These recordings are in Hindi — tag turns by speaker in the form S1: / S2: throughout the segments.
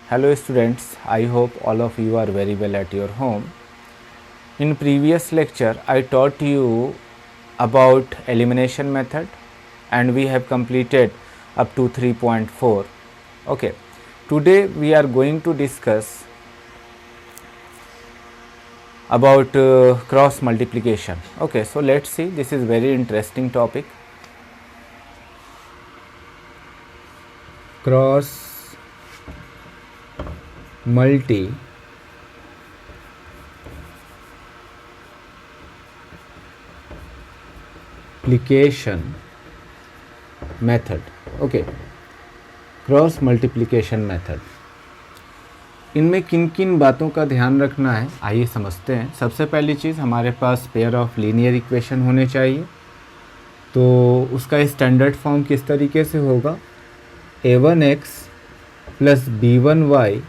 S1: Hello students, I hope all of you are very well at your home. In previous lecture, I taught you about elimination method and we have completed up to 3.4. Okay, today we are going to discuss about cross multiplication. Okay, so let's see, this is very interesting topic. Cross multiplication method. Okay, cross multiplication method, इनमें किन किन बातों का ध्यान रखना है आइए समझते हैं। सबसे पहली चीज़, हमारे पास पेयर ऑफ लीनियर इक्वेशन होने चाहिए। तो उसका स्टैंडर्ड फॉर्म किस तरीके से होगा, a1x plus b1y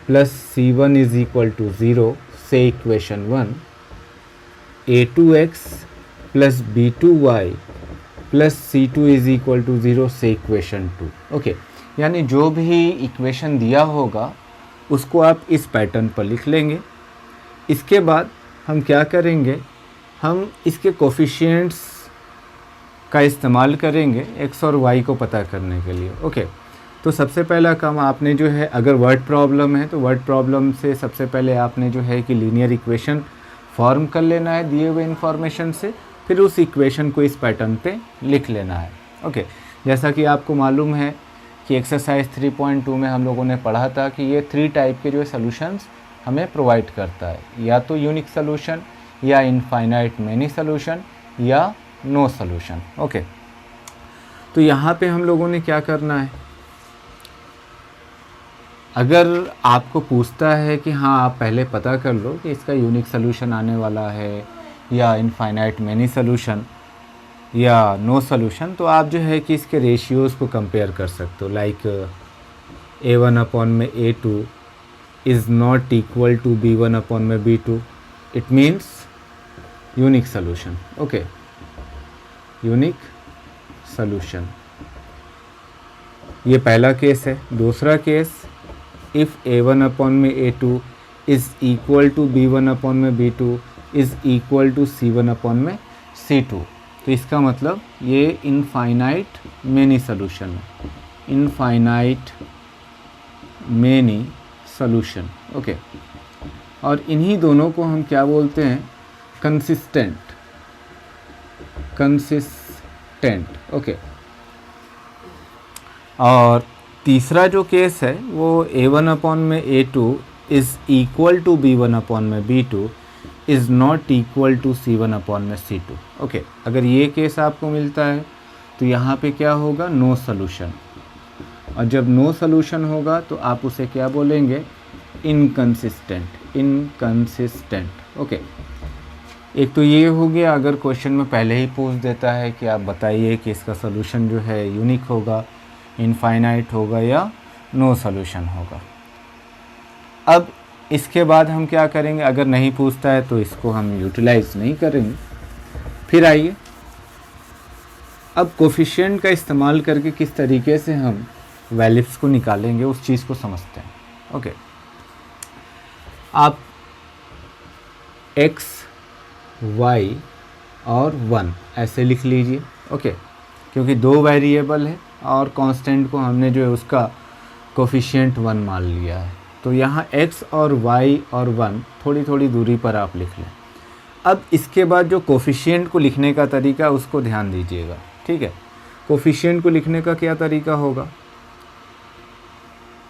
S1: plus c1 is equal to 0 से equation 1, a2x plus b2y plus c2 is equal to 0 से इक्वेशन 2। ओके, यानी जो भी इक्वेशन दिया होगा उसको आप इस पैटर्न पर लिख लेंगे। इसके बाद हम क्या करेंगे, हम इसके कोफिशिएंट्स का इस्तेमाल करेंगे x और y को पता करने के लिए। ओके, तो सबसे पहला काम आपने जो है, अगर वर्ड प्रॉब्लम है तो वर्ड प्रॉब्लम से सबसे पहले आपने जो है कि लीनियर इक्वेशन फॉर्म कर लेना है दिए हुए इन्फॉर्मेशन से, फिर उस इक्वेशन को इस पैटर्न पे लिख लेना है। ओके, जैसा कि आपको मालूम है कि एक्सरसाइज 3.2 में हम लोगों ने पढ़ा था कि ये 3 टाइप के जो सॉल्यूशंस हमें प्रोवाइड करता है, या तो यूनिक सॉल्यूशन, या इनफाइनाइट मैनी सॉल्यूशन, या नो सॉल्यूशन। ओके, तो यहाँ पे हम लोगों ने क्या करना है, अगर आपको पूछता है कि हाँ आप पहले पता कर लो कि इसका यूनिक सॉल्यूशन आने वाला है या इनफाइनाइट मैनी सॉल्यूशन या नो सॉल्यूशन, तो आप जो है कि इसके रेशियोज़ को कंपेयर कर सकते हो। लाइक a1 अपॉन में a2 is not equal to b1 upon में b2, it means unique solution. Okay, unique solution, ये पहला केस है। दूसरा केस, इफ़ a1 अपॉन में a2 is equal to b1 upon में b2 is equal to c1 upon में c2, तो इसका मतलब ये इनफाइनाइट मैनी सॉल्यूशन है, इनफाइनाइट मैनी सॉल्यूशन। ओके, और इन्हीं दोनों को हम क्या बोलते हैं, कंसिस्टेंट, कंसिस्टेंट। ओके, और तीसरा जो केस है वो a1 अपॉन में a2 is equal to b1 upon में b2 is not equal to c1 upon में c2। ओके, अगर ये केस आपको मिलता है तो यहाँ पे क्या होगा, नो सॉल्यूशन, और जब नो सॉल्यूशन होगा तो आप उसे क्या बोलेंगे, इनकंसिस्टेंट, इनकंसिस्टेंट। ओके, एक तो ये हो गया, अगर क्वेश्चन में पहले ही पूछ देता है कि आप बताइए कि इसका सॉल्यूशन जो है यूनिक होगा, इनफाइनाइट होगा या नो सॉल्यूशन होगा। अब इसके बाद हम क्या करेंगे, अगर नहीं पूछता है तो इसको हम यूटिलाइज नहीं करेंगे। फिर आइए, अब कोफिशिएंट का इस्तेमाल करके किस तरीके से हम वैल्यूज को निकालेंगे उस चीज़ को समझते हैं। ओके, आप x, y और 1 ऐसे लिख लीजिए। ओके, क्योंकि 2 वेरिएबल है और कांस्टेंट को हमने जो है उसका कोफिशिएंट 1 मान लिया है, तो यहाँ x और y और 1 थोड़ी थोड़ी दूरी पर आप लिख लें। अब इसके बाद जो कोफिशिएंट को लिखने का तरीका उसको ध्यान दीजिएगा, ठीक है। कोफिशिएंट को लिखने का क्या तरीका होगा,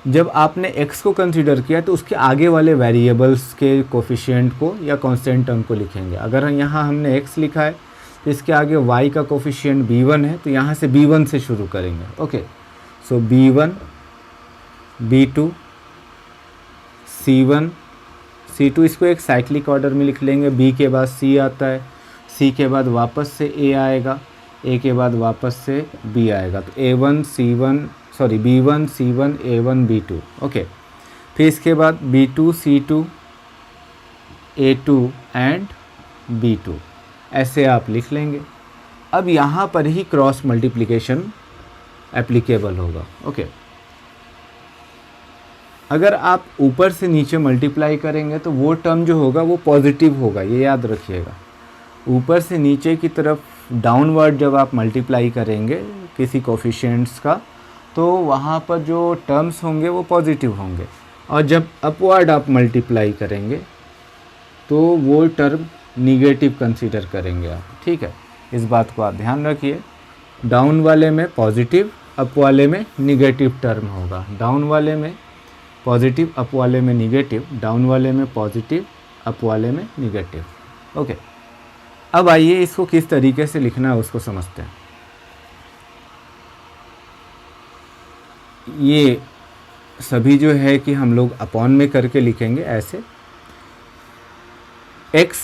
S1: जब आपने x को कंसीडर किया तो उसके आगे वाले वेरिएबल्स के कोफिशिएंट को या कांस्टेंट टर्म को लिखेंगे। अगर यहाँ हमने x लिखा है तो इसके आगे y का कोफिशिएंट b1 है, तो यहाँ से b1 से शुरू करेंगे। ओके, सो b1, b2, c1, c2, इसको एक साइक्लिक ऑर्डर में लिख लेंगे। b के बाद c आता है, c के बाद वापस से a आएगा, a के बाद वापस से b आएगा, तो b1, c1, a1, b2। Okay, फिर इसके बाद b2, c2, a2 and b2, ऐसे आप लिख लेंगे। अब यहाँ पर ही क्रॉस मल्टीप्लिकेशन एप्लीकेबल होगा। ओके, अगर आप ऊपर से नीचे मल्टीप्लाई करेंगे तो वो टर्म जो होगा वो पॉजिटिव होगा, ये याद रखिएगा। ऊपर से नीचे की तरफ डाउनवर्ड जब आप मल्टीप्लाई करेंगे किसी कोफिशिएंट्स का, तो वहाँ पर जो टर्म्स होंगे वो पॉजिटिव होंगे, और जब अपवर्ड आप मल्टीप्लाई करेंगे तो वो टर्म निगेटिव कंसीडर करेंगे आप, ठीक है। इस बात को आप ध्यान रखिए, डाउन वाले में पॉजिटिव, अप वाले में निगेटिव टर्म होगा। डाउन वाले में पॉजिटिव, अप वाले में निगेटिव, डाउन वाले में पॉजिटिव, अप वाले में निगेटिव। ओके, अब आइए इसको किस तरीके से लिखना है उसको समझते हैं। ये सभी जो है कि हम लोग अपॉन में करके लिखेंगे ऐसे। x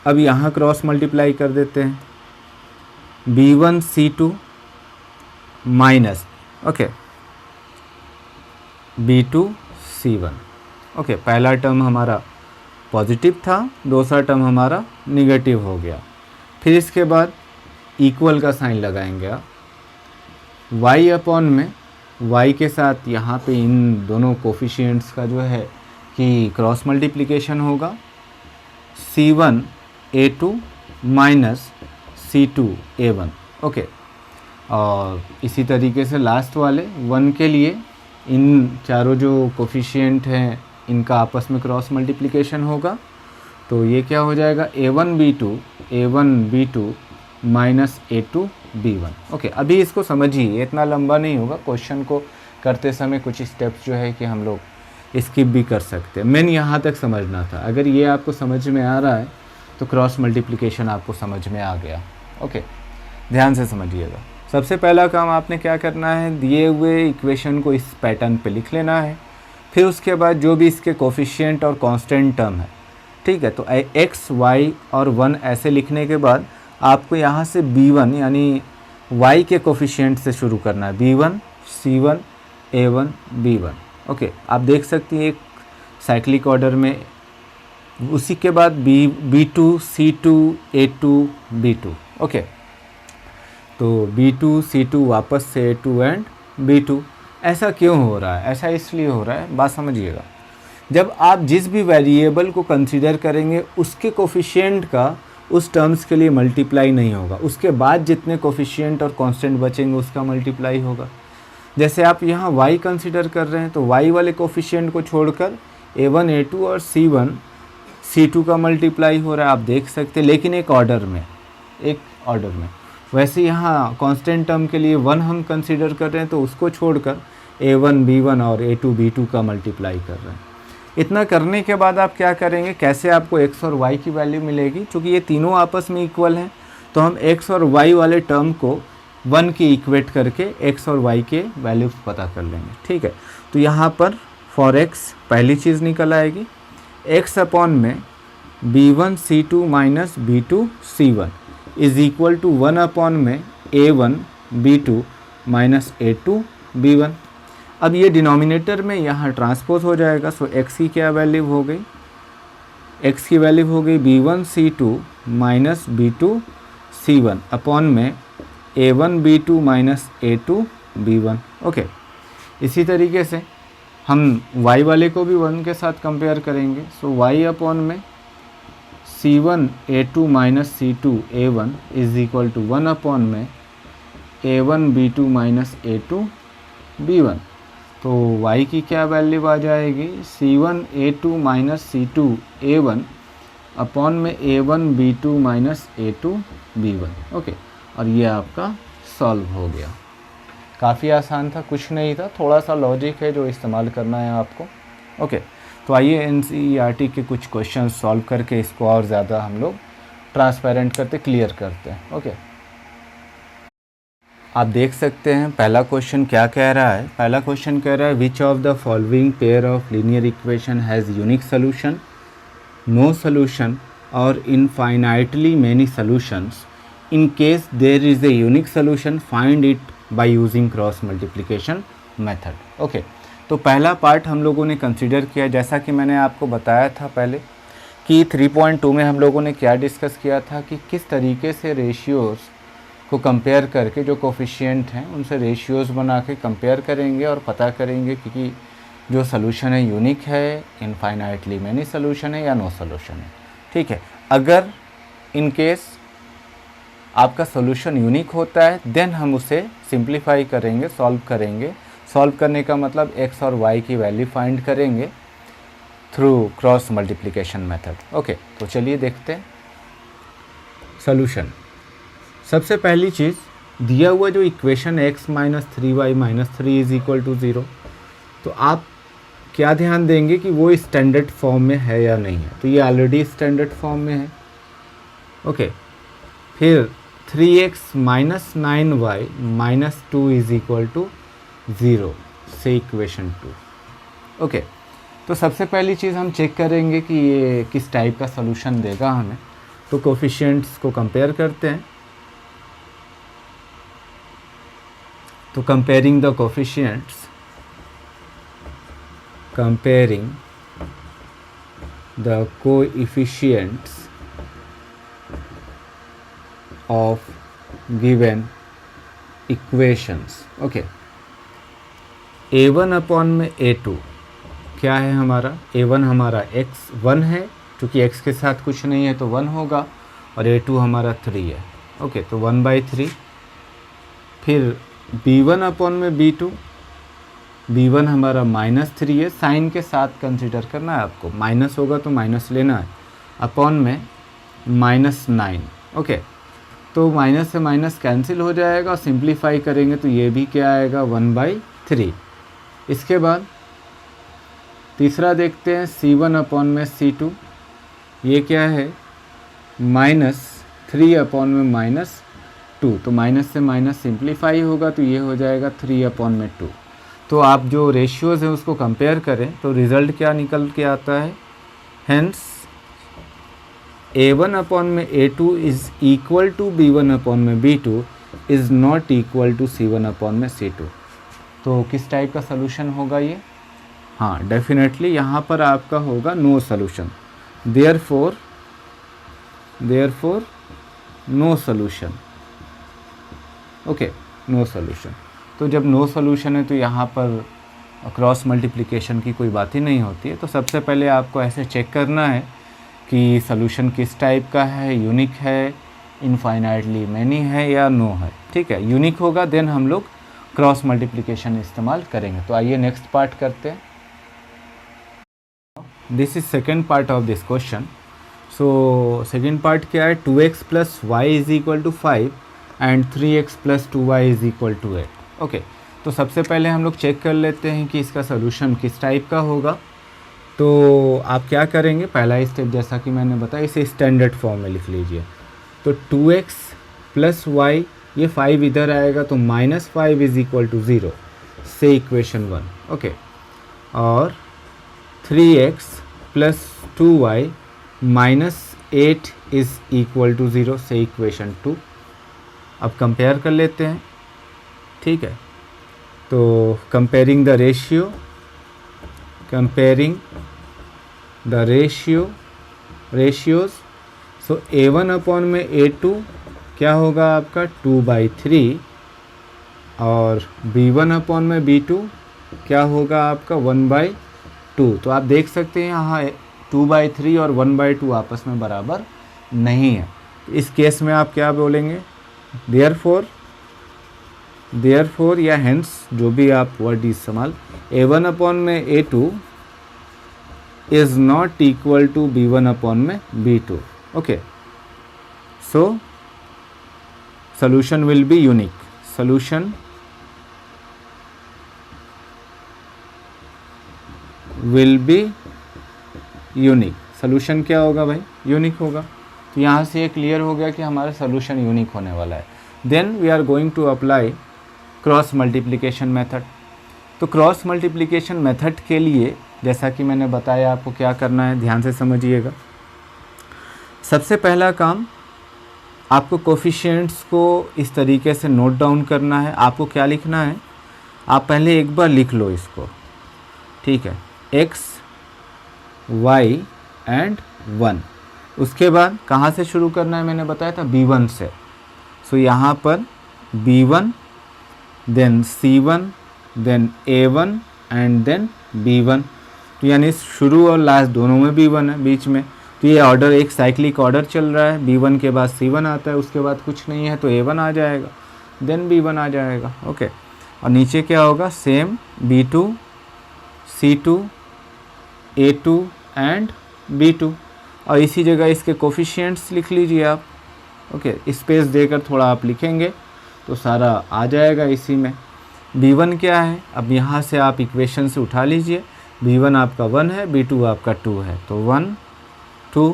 S1: अब यहाँ क्रॉस मल्टीप्लाई कर देते हैं, b1 c2 minus okay b2 c1। Okay, पहला टर्म हमारा पॉजिटिव था, दूसरा टर्म हमारा निगेटिव हो गया। फिर इसके बाद इक्वल का साइन लगाएंगे आप, y अपॉन में y के साथ यहाँ पे इन दोनों कोफिशिएंट्स का जो है कि क्रॉस मल्टीप्लिकेशन होगा, c1 a2 minus c2 a1। Okay, और इसी तरीके से लास्ट वाले 1 के लिए इन चारों जो कोफिशिएंट हैं इनका आपस में क्रॉस मल्टीप्लिकेशन होगा, तो ये क्या हो जाएगा, a1 b2 minus a2 b1। Okay, अभी इसको समझिए, इतना लंबा नहीं होगा, क्वेश्चन को करते समय कुछ स्टेप्स जो है कि हम लोग स्किप भी कर सकते हैं। मेन यहाँ तक समझना था, अगर ये आपको समझ में आ रहा है तो क्रॉस मल्टीप्लिकेशन आपको समझ में आ गया। ओके, ध्यान से समझिएगा। सबसे पहला काम आपने क्या करना है, दिए हुए इक्वेशन को इस पैटर्न पे लिख लेना है। फिर उसके बाद जो भी इसके कोफिशिएंट और कांस्टेंट टर्म है, ठीक है, तो x, y और 1 ऐसे लिखने के बाद आपको यहाँ से b1 यानी y के कोफिशिएंट से शुरू करना है, b1 c1 a1 b1। Okay, आप देख सकती हैं एक साइक्लिक ऑर्डर में, उसी के बाद b2 c2 a2 b2। Okay, तो b2 c2 वापस से a2 एंड b2। ऐसा क्यों हो रहा है, ऐसा इसलिए हो रहा है, बात समझिएगा। जब आप जिस भी वेरिएबल को कंसीडर करेंगे उसके कोफिशिएंट का उस टर्म्स के लिए मल्टीप्लाई नहीं होगा, उसके बाद जितने कोफिशिएंट और कांस्टेंट बचेंगे उसका मल्टीप्लाई होगा। जैसे आप यहाँ y कंसीडर कर रहे हैं तो y वाले कोफिशिएंट को छोड़कर a1 a2 और c1 c2 का मल्टीप्लाई हो रहा है, आप देख सकते हैं, लेकिन एक ऑर्डर में। वैसे यहाँ कांस्टेंट टर्म के लिए 1 हम कंसीडर कर रहे हैं तो उसको छोड़कर a1 b1 और a2 b2 का मल्टीप्लाई कर रहे हैं। इतना करने के बाद आप क्या करेंगे, कैसे आपको x और y की वैल्यू मिलेगी, क्योंकि ये तीनों आपस में इक्वल हैं, तो हम x और y वाले टर्म को 1 की इक्वेट करके x और y के वैल्यूज पता कर लेंगे, ठीक है। तो यहाँ पर फॉर x पहली चीज़ निकल आएगी, x अपॉन में b1 c2 minus b2 c1 is equal to 1 upon में a1 b2 minus a2 b1। अब ये डिनोमिनेटर में यहाँ ट्रांसपोज हो जाएगा, सो x की क्या वैल्यू हो गई, x की वैल्यू हो गई b1 c2 minus b2 c1 upon में a1 b2 minus a2 b1। Okay, इसी तरीके से हम y वाले को भी 1 के साथ कंपेयर करेंगे, सो y अपॉन में c1 a2 minus c2 a1 is equal to 1 upon में a1 b2 minus a2 b1। तो y की क्या वैल्यू आ जाएगी, c1 a2 minus c2 a1 upon में a1 b2 minus a2 b1। Okay, और ये आपका सॉल्व हो गया। काफ़ी आसान था, कुछ नहीं था, थोड़ा सा लॉजिक है जो इस्तेमाल करना है आपको। ओके, तो आइए एनसीईआरटी के कुछ क्वेश्चन सॉल्व करके इसको और ज़्यादा हम लोग ट्रांसपेरेंट करते, क्लियर करते हैं। ओके, आप देख सकते हैं पहला क्वेश्चन क्या कह रहा है। पहला क्वेश्चन कह रहा है which of the following pair of linear equation has unique solution, no solution और infinitely many solutions. In case there is a unique solution find it by using cross multiplication method. Okay, तो पहला पार्ट हम लोगों ने कंसीडर किया, जैसा कि मैंने आपको बताया था पहले कि 3.2 में हम लोगों ने क्या डिस्कस किया था कि किस तरीके से रेशियोज़ को कंपेयर करके जो कोफिशिएंट हैं उनसे रेशियोज़ बना के कंपेयर करेंगे और पता करेंगे कि जो सोल्यूशन है यूनिक है, इनफाइनाइटली मैनी सोल्यूशन है या नो सोल्यूशन है। ठीक है, अगर इन केस आपका सोल्यूशन यूनिक होता है देन हम उसे सिंप्लीफाई करेंगे, सॉल्व करेंगे। सॉल्व करने का मतलब x और y की वैल्यू फाइंड करेंगे through cross multiplication method. Okay, तो चलिए देखते हैं सोल्यूशन। सबसे पहली चीज़, दिया हुआ जो equation x minus 3y minus 3 is equal to 0, तो आप क्या ध्यान देंगे कि वो स्टैंडर्ड फॉर्म में है या नहीं है। तो ये ऑलरेडी स्टैंडर्ड फॉर्म में है। ओके, फिर 3x minus 9y minus 2 is equal to 0 से इक्वेशन 2। ओके, तो सबसे पहली चीज़ हम चेक करेंगे कि ये किस टाइप का सोल्यूशन देगा हमें। तो कोफिशिएंट्स को कंपेयर करते हैं। तो comparing the coefficients, comparing the coefficients of given equations। Okay, a1 upon में a2 क्या है हमारा, a1 हमारा x1 है, क्योंकि x के साथ कुछ नहीं है तो 1 होगा, और a2 हमारा 3 है। ओके, तो 1/3। फिर b1 अपॉन में b2, b1 हमारा -3 है, साइन के साथ कंसिडर करना है आपको, माइनस होगा तो माइनस लेना है, अपॉन में -9। ओके, तो माइनस से माइनस कैंसिल हो जाएगा और सिंप्लीफाई करेंगे तो ये भी क्या आएगा 1/3। इसके बाद तीसरा देखते हैं c1 अपॉन में c2, ये क्या है -3 अपॉन में -2, तो माइनस से माइनस सिंप्लीफाई होगा तो ये हो जाएगा 3 अपॉन में 2। तो आप जो रेशियोज़ हैं उसको कंपेयर करें तो रिज़ल्ट क्या निकल के आता है, हेंस a1 अपॉन में a2 is equal to b1 upon में b2 is not equal to c1 upon में c2। तो किस टाइप का सोल्यूशन होगा ये, हाँ डेफिनेटली यहाँ पर आपका होगा no solution, therefore no solution. Okay, no solution. तो जब नो सोल्यूशन है तो यहाँ पर क्रॉस मल्टीप्लिकेशन की कोई बात ही नहीं होती है। तो सबसे पहले आपको ऐसे चेक करना है कि सोल्यूशन किस टाइप का है, यूनिक है, इनफाइनाइटली मैनी है या नो है। ठीक है, यूनिक होगा देन हम लोग क्रॉस मल्टीप्लिकेशन इस्तेमाल करेंगे। तो आइए नेक्स्ट पार्ट करते हैं। This is second part of this question. So second part क्या है, 2x plus y is equal to 5 and 3x plus 2y is equal to 8। Okay, तो सबसे पहले हम लोग चेक कर लेते हैं कि इसका सोल्यूशन किस टाइप का होगा। तो आप क्या करेंगे, पहला स्टेप जैसा कि मैंने बताया इसे स्टैंडर्ड फॉर्म में लिख लीजिए। तो 2x प्लस वाई, ये 5 इधर आएगा तो -5 इज इक्वल टू 0 से इक्वेशन 1। ओके, और 3x plus 2y -8 is equal to 0 से इक्वेशन 2। अब कंपेयर कर लेते हैं। ठीक है, तो comparing the ratios, so a1 upon में a2 क्या होगा आपका 2/3, और b1 अपॉन में b2 क्या होगा आपका 1/2। तो आप देख सकते हैं यहाँ 2/3 और 1/2 आपस में बराबर नहीं है। इस केस में आप क्या बोलेंगे, देयरफॉर या हेंस, जो भी आप वर्ड इस्तेमाल, a1 अपॉन में a2 is not equal to b1 upon में b2। Okay, so solution will be unique, solution will be unique। solution क्या होगा भाई, यूनिक होगा। तो यहाँ से ये क्लियर हो गया कि हमारा solution यूनिक होने वाला है। Then we are going to apply cross multiplication method. तो क्रॉस मल्टीप्लिकेशन मेथड के लिए जैसा कि मैंने बताया आपको क्या करना है, ध्यान से समझिएगा। सबसे पहला काम, आपको कोफिशिएंट्स को इस तरीके से नोट डाउन करना है। आपको क्या लिखना है, आप पहले एक बार लिख लो इसको। ठीक है, x, y एंड 1। उसके बाद कहाँ से शुरू करना है, मैंने बताया था b1 से। सो यहाँ पर b1, then c1, then a1 and then B1, तो यानी शुरू और लास्ट दोनों में B1 है बीच में, तो ये ऑर्डर एक साइक्लिक ऑर्डर चल रहा है, B1 के बाद C1 आता है, उसके बाद कुछ नहीं है तो A1 आ जाएगा, देन B1 आ जाएगा। ओके, और नीचे क्या होगा, same B2, C2, A2 and B2, और इसी जगह इसके कोफिशिएंट्स लिख लीजिए आप। ओके, स्पेस देकर थोड़ा आप लिखेंगे तो सारा आ जाएगा इसी में। B1 क्या है, अब यहाँ से आप इक्वेशन से उठा लीजिए, B1 आपका 1 है, B2 आपका 2 है, तो 1 2,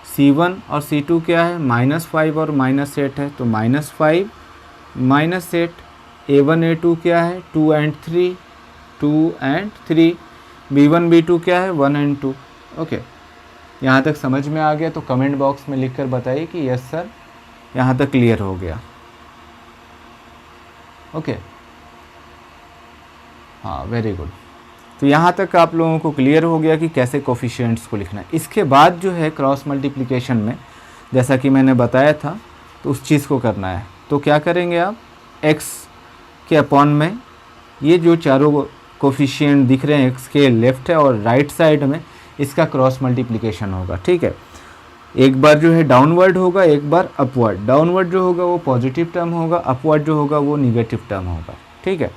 S1: C1 और C2 क्या है, -5 और -8 है, तो -5 -8, A1 A2 क्या है, 2 एंड 3, 2 एंड 3, B1 B2 क्या है, 1 एंड 2। ओके, यहाँ तक समझ में आ गया तो कमेंट बॉक्स में लिखकर बताइए कि यस सर, यहाँ तक क्लियर हो गया। ओके, हाँ, वेरी गुड। तो यहाँ तक आप लोगों को क्लियर हो गया कि कैसे कोफिशिएंट्स को लिखना है। इसके बाद जो है क्रॉस मल्टीप्लिकेशन में, जैसा कि मैंने बताया था, तो उस चीज़ को करना है। तो क्या करेंगे आप, x के अपॉन में ये जो चारों कोफिशिएंट दिख रहे हैं x के लेफ्ट है और राइट साइड में, इसका क्रॉस मल्टीप्लिकेशन होगा। ठीक है, एक बार जो है डाउनवर्ड होगा, एक बार अपवर्ड। डाउनवर्ड जो होगा वो पॉजिटिव टर्म होगा, अपवर्ड जो होगा वो निगेटिव टर्म होगा। ठीक है,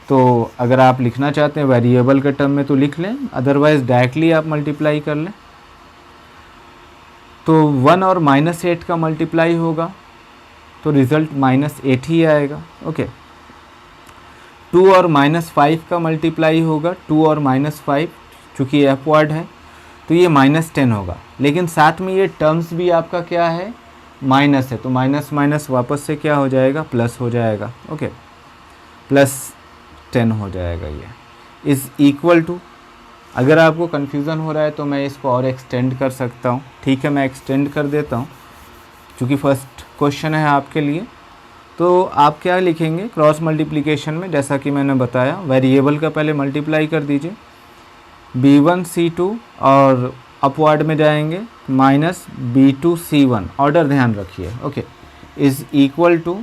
S1: तो अगर आप लिखना चाहते हैं वेरिएबल के टर्म में तो लिख लें, अदरवाइज डायरेक्टली आप मल्टीप्लाई कर लें। तो 1 और -8 का मल्टीप्लाई होगा तो रिज़ल्ट -8 ही आएगा। ओके, 2 और -5 का मल्टीप्लाई होगा, 2 और -5, चूँकि ये अपवर्ड है तो ये -10 होगा, लेकिन साथ में ये टर्म्स भी आपका क्या है, माइनस है, तो माइनस माइनस वापस से क्या हो जाएगा, प्लस हो जाएगा। ओके, +10 हो जाएगा। ये इज़ इक्वल टू, अगर आपको कन्फ्यूज़न हो रहा है तो मैं इसको और एक्सटेंड कर सकता हूँ। ठीक है, मैं एक्सटेंड कर देता हूँ क्योंकि फर्स्ट क्वेश्चन है आपके लिए। तो आप क्या लिखेंगे क्रॉस मल्टीप्लिकेशन में, जैसा कि मैंने बताया, वेरिएबल का पहले मल्टीप्लाई कर दीजिए, B1 C2 और अपवर्ड में जाएंगे -B2 C1, ऑर्डर ध्यान रखिए। Okay, is equal to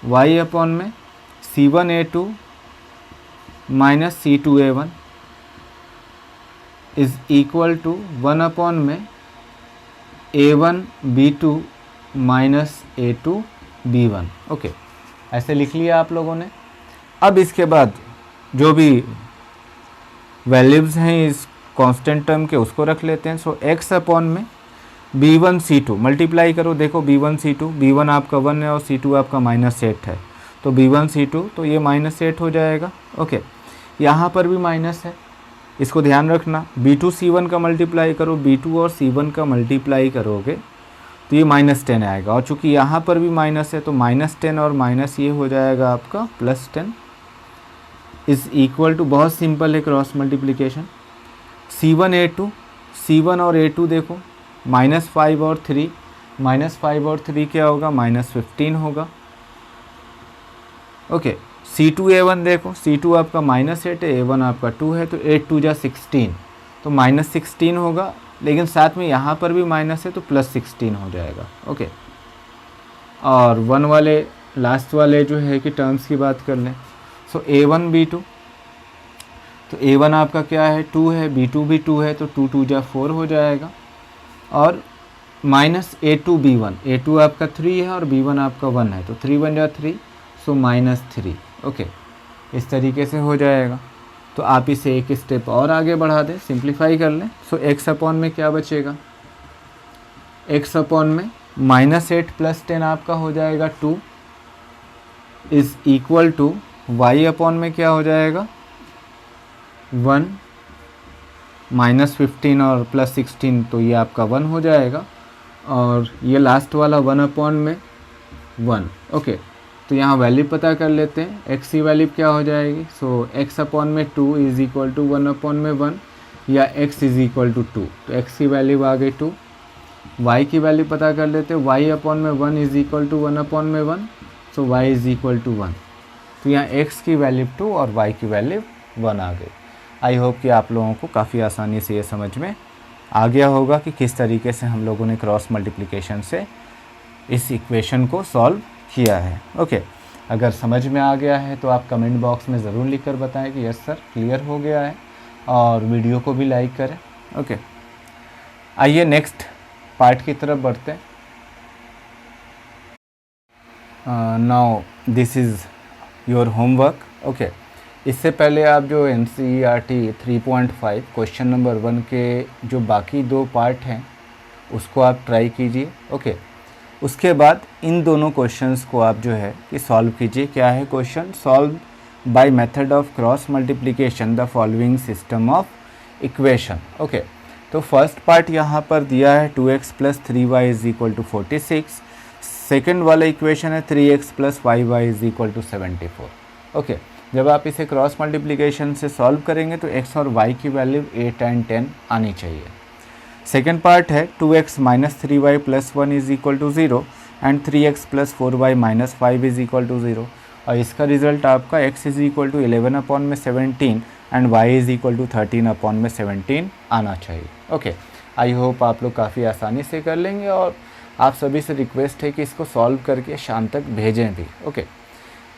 S1: y upon में C1 A2 -C2 A1 is equal to 1 upon में A1 B2 -A2 B1। Okay, ऐसे लिख लिया आप लोगों ने। अब इसके बाद जो भी वैल्यूज़ हैं इस कांस्टेंट टर्म के उसको रख लेते हैं। सो x अपॉन में B1 C2 मल्टीप्लाई करो, देखो B1 C2, B1 आपका 1 है और C2 आपका -8 है, तो B1 C2 तो ये -8 हो जाएगा। ओके, यहाँ पर भी माइनस है, इसको ध्यान रखना। B2 C1 का मल्टीप्लाई करो, B2 और C1 का मल्टीप्लाई करोगे तो ये -10 आएगा, और चूँकि यहाँ पर भी माइनस है तो -10 और माइनस ये हो जाएगा आपका +10 इज़ इक्वल टू, बहुत सिंपल है cross multiplication, C1 A2, C1 और A2 देखो, -5 और 3, -5 और 3 क्या होगा, -15 होगा। ओके, C2 A1 देखो, C2 आपका -8 है, A1 आपका 2 है, तो 8 2 जा 16, तो -16 होगा, लेकिन साथ में यहाँ पर भी माइनस है तो +16 हो जाएगा। ओके, और 1 वाले लास्ट वाले जो है कि टर्म्स की बात कर लें, सो A1 B2, तो A1 आपका क्या है, 2 है, B2 भी 2 है, तो 2 2 जा 4 हो जाएगा, और -A2 B1, A2 आपका 3 है और B1 आपका 1 है, तो 3 1 जा 3, सो -3। ओके, इस तरीके से हो जाएगा। तो आप इसे एक स्टेप और आगे बढ़ा दें, सिंप्लीफाई कर लें। सो x अपॉन में क्या बचेगा, x अपॉन में -8 + 10 आपका हो जाएगा 2 is equal to y upon में क्या हो जाएगा 1, -15 और +16, तो ये आपका 1 हो जाएगा, और ये लास्ट वाला 1 अपॉन में 1। ओके, तो यहाँ वैल्यू पता कर लेते हैं, x की वैल्यू क्या हो जाएगी। सो x अपॉन में 2 इज़ इक्वल टू 1 अपॉन में 1, या x इज़ इक्वल टू 2, तो x की वैल्यू आ गई 2। y की वैल्यू पता कर लेते हैं, y अपॉन में 1 इज़ इक्वल टू 1 अपॉन में 1, सो y इज़ इक्वल टू 1। तो यहाँ x की वैल्यू 2 और y की वैल्यू 1 आ गई। आई होप कि आप लोगों को काफ़ी आसानी से ये समझ में आ गया होगा कि किस तरीके से हम लोगों ने क्रॉस मल्टीप्लिकेशन से इस इक्वेशन को सॉल्व किया है। ओके, अगर समझ में आ गया है तो आप कमेंट बॉक्स में ज़रूर लिखकर बताएं कि यस सर क्लियर हो गया है। और वीडियो को भी लाइक करें। ओके, आइए नेक्स्ट पार्ट की तरफ बढ़ते हैं। Now this is your homework. Okay, इससे पहले आप जो NCERT 3.5 क्वेश्चन नंबर 1 के जो बाकी 2 पार्ट हैं उसको आप ट्राई कीजिए। ओके, उसके बाद इन दोनों क्वेश्चंस को आप जो है कि सॉल्व कीजिए। क्या है question? Solve by method of cross multiplication the following system of equation. Okay, तो फर्स्ट पार्ट यहाँ पर दिया है 2x + 3y = 46। सेकेंड वाला इक्वेशन है 3x + 5y = 74। ओके, जब आप इसे क्रॉस मल्टीप्लिकेशन से सॉल्व करेंगे तो x और y की वैल्यू 8 और 10 आनी चाहिए। सेकेंड पार्ट है 2x - 3y + 1 = 0 and 3x + 4y - 5 = 0, और इसका रिजल्ट आपका x = 11/17 एंड y = 13/17 आना चाहिए। ओके, आई होप आप लोग काफ़ी आसानी से कर लेंगे, और आप सभी से रिक्वेस्ट है कि इसको सॉल्व करके शाम तक भेजें भी। ओके,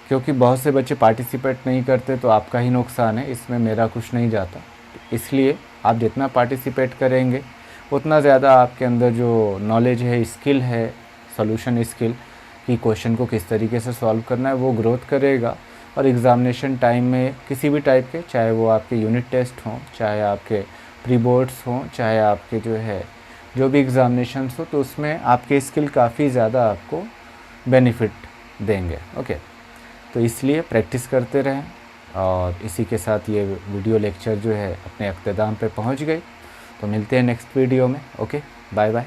S1: क्योंकि बहुत से बच्चे पार्टिसिपेट नहीं करते तो आपका ही नुकसान है, इसमें मेरा कुछ नहीं जाता। इसलिए आप जितना पार्टिसिपेट करेंगे उतना ज़्यादा आपके अंदर जो नॉलेज है, स्किल है, सॉल्यूशन स्किल कि क्वेश्चन को किस तरीके से सॉल्व करना है, वो ग्रोथ करेगा। और एग्ज़ामिनेशन टाइम में किसी भी टाइप के, चाहे वो आपके यूनिट टेस्ट हों, चाहे आपके प्री बोर्ड्स हों, चाहे आपके जो है जो भी एग्ज़ामिनेशंस हो, तो उसमें आपके स्किल काफ़ी ज़्यादा आपको बेनिफिट देंगे। ओके, तो इसलिए प्रैक्टिस करते रहें। और इसी के साथ ये वीडियो लेक्चर जो है अपने अख्ताम पे पहुंच गई। तो मिलते हैं नेक्स्ट वीडियो में। Okay, bye bye.